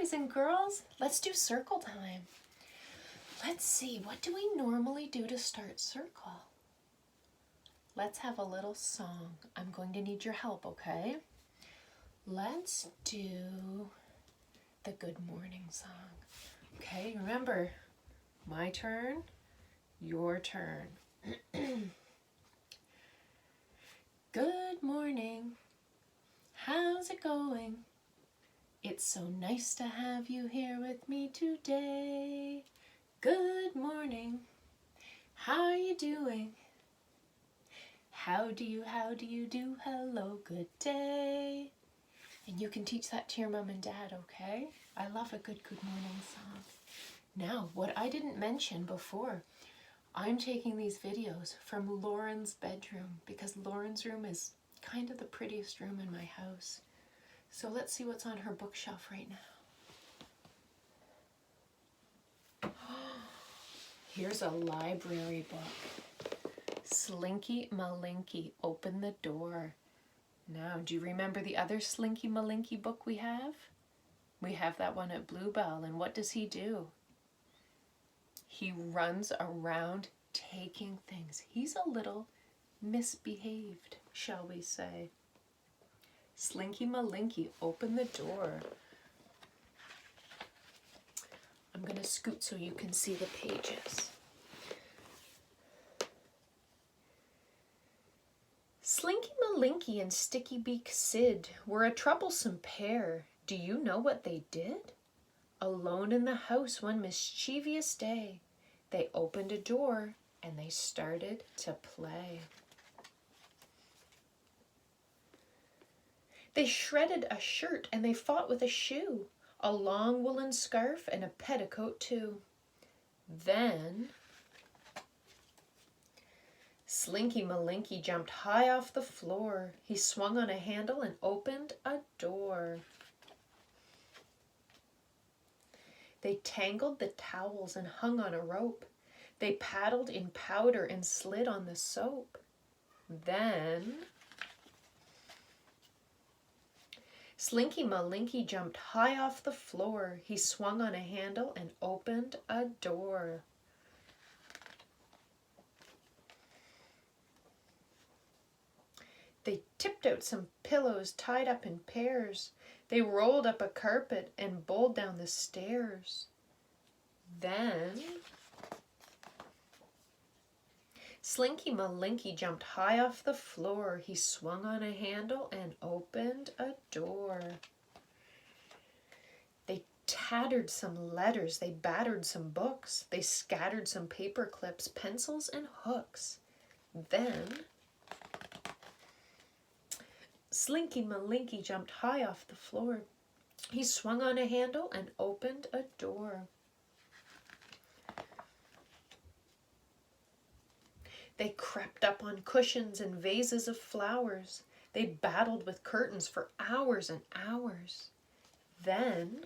boys and girls, let's do circle time. Let's see, what do we normally do to start circle? Let's have a little song. I'm going to need your help, okay? Let's do the good morning song. Okay, remember, my turn, your turn. Good morning. How's it going? It's so nice to have you here with me today. Good morning. How are you doing? How do you do? Hello, good day. And you can teach that to your mom and dad, okay? I love a good morning song. Now, what I didn't mention before, I'm taking these videos from Lauren's bedroom because Lauren's room is kind of the prettiest room in my house. So let's see what's on her bookshelf right now. Here's a library book. Slinky Malinky, Open the Door. Now, do you remember the other Slinky Malinky book we have? We have that one at Bluebell, and what does he do? He runs around taking things. He's a little misbehaved, shall we say. Slinky Malinky, Open the Door. I'm going to scoot so you can see the pages. Slinky Malinky and Sticky Beak Sid were a troublesome pair. Do you know what they did? Alone in the house one mischievous day, they opened a door and they started to play. They shredded a shirt and they fought with a shoe, a long woolen scarf and a petticoat too. Then Slinky Malinky jumped high off the floor. He swung on a handle and opened a door. They tangled the towels and hung on a rope. They paddled in powder and slid on the soap. Then Slinky Malinky jumped high off the floor. He swung on a handle and opened a door. They tipped out some pillows tied up in pairs. They rolled up a carpet and bowled down the stairs. Then Slinky Malinky jumped high off the floor. He swung on a handle and opened a door. They tattered some letters. They battered some books. They scattered some paper clips, pencils, and hooks. Then Slinky Malinky jumped high off the floor. He swung on a handle and opened a door. They crept up on cushions and vases of flowers. They battled with curtains for hours and hours. Then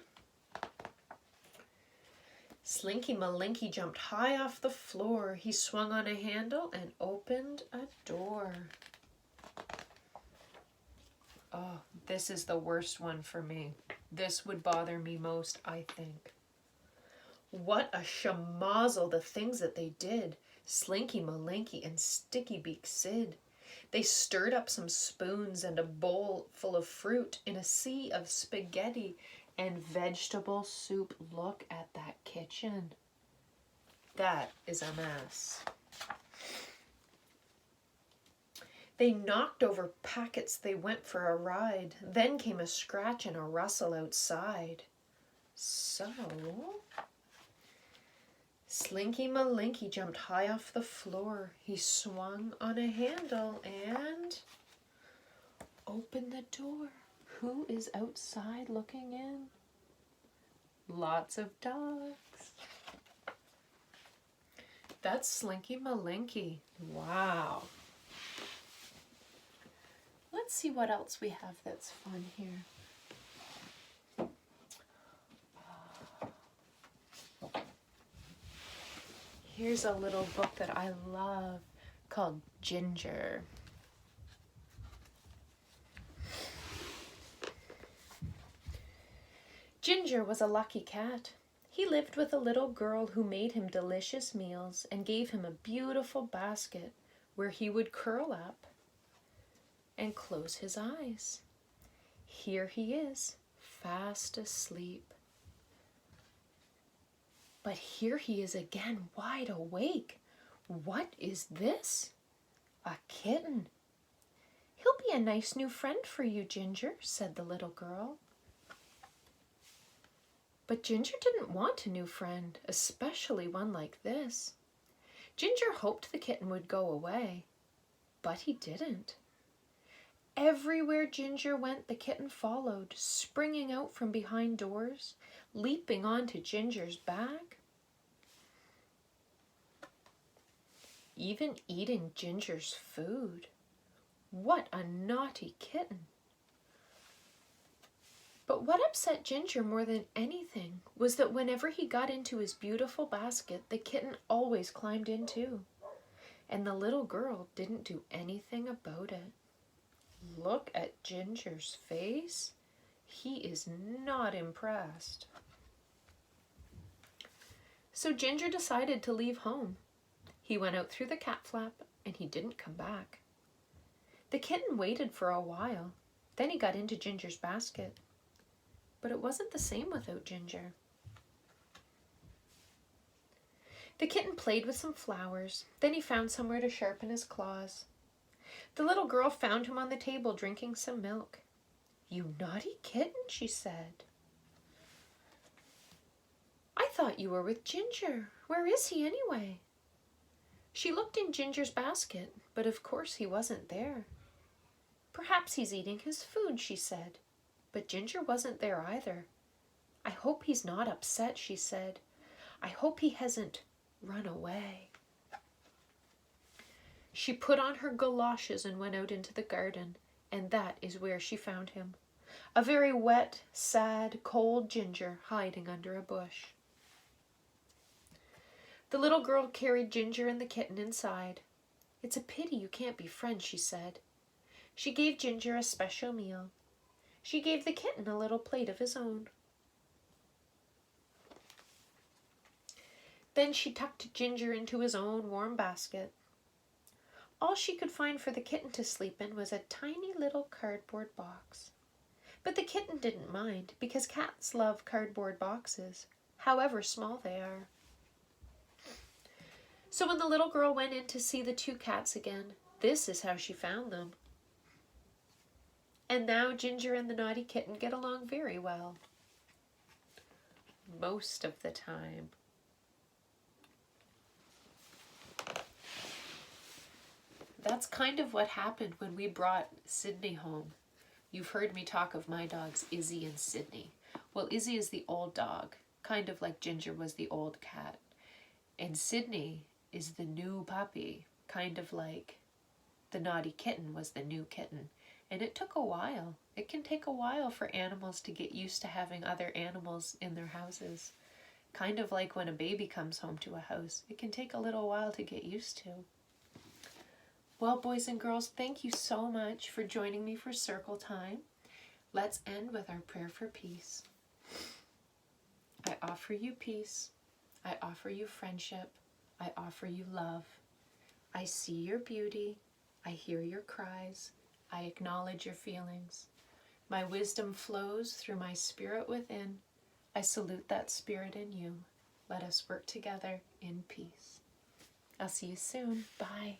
Slinky Malinky jumped high off the floor. He swung on a handle and opened a door. Oh, this is the worst one for me. This would bother me most, I think. What a schmozzle the things that they did. Slinky Malinky and Sticky Beak Sid. They stirred up some spoons and a bowl full of fruit in a sea of spaghetti and vegetable soup. Look at that kitchen. That is a mess. They knocked over packets. They went for a ride. Then came a scratch and a rustle outside. So Slinky Malinky jumped high off the floor. He swung on a handle and opened the door. Who is outside looking in? Lots of dogs. That's Slinky Malinky. Wow. Let's see what else we have that's fun here. Here's a little book that I love called Ginger. Ginger was a lucky cat. He lived with a little girl who made him delicious meals and gave him a beautiful basket where he would curl up and close his eyes. Here he is, fast asleep. But here he is again, wide awake. What is this? A kitten. He'll be a nice new friend for you, Ginger, said the little girl. But Ginger didn't want a new friend, especially one like this. Ginger hoped the kitten would go away, but he didn't. Everywhere Ginger went, the kitten followed, springing out from behind doors, leaping onto Ginger's back, even eating Ginger's food. What a naughty kitten! But what upset Ginger more than anything was that whenever he got into his beautiful basket, the kitten always climbed in too. And the little girl didn't do anything about it. Look at Ginger's face. He is not impressed. So Ginger decided to leave home. He went out through the cat flap and he didn't come back. The kitten waited for a while. Then he got into Ginger's basket. But it wasn't the same without Ginger. The kitten played with some flowers. Then he found somewhere to sharpen his claws. The little girl found him on the table drinking some milk. "You naughty kitten," she said. "I thought you were with Ginger. Where is he anyway?" She looked in Ginger's basket, but of course he wasn't there. "Perhaps he's eating his food," she said. But Ginger wasn't there either. "I hope he's not upset," she said. "I hope he hasn't run away." She put on her galoshes and went out into the garden, and that is where she found him. A very wet, sad, cold Ginger hiding under a bush. The little girl carried Ginger and the kitten inside. "It's a pity you can't be friends," she said. She gave Ginger a special meal. She gave the kitten a little plate of his own. Then she tucked Ginger into his own warm basket. All she could find for the kitten to sleep in was a tiny little cardboard box. But the kitten didn't mind, because cats love cardboard boxes, however small they are. So when the little girl went in to see the two cats again, this is how she found them. And now Ginger and the naughty kitten get along very well. Most of the time. That's kind of what happened when we brought Sydney home. You've heard me talk of my dogs, Izzy and Sydney. Well, Izzy is the old dog, kind of like Ginger was the old cat. And Sydney is the new puppy, kind of like the naughty kitten was the new kitten. And it took a while. It can take a while for animals to get used to having other animals in their houses. Kind of like when a baby comes home to a house. It can take a little while to get used to. Well, boys and girls, thank you so much for joining me for Circle Time. Let's end with our prayer for peace. I offer you peace. I offer you friendship. I offer you love. I see your beauty. I hear your cries. I acknowledge your feelings. My wisdom flows through my spirit within. I salute that spirit in you. Let us work together in peace. I'll see you soon. Bye.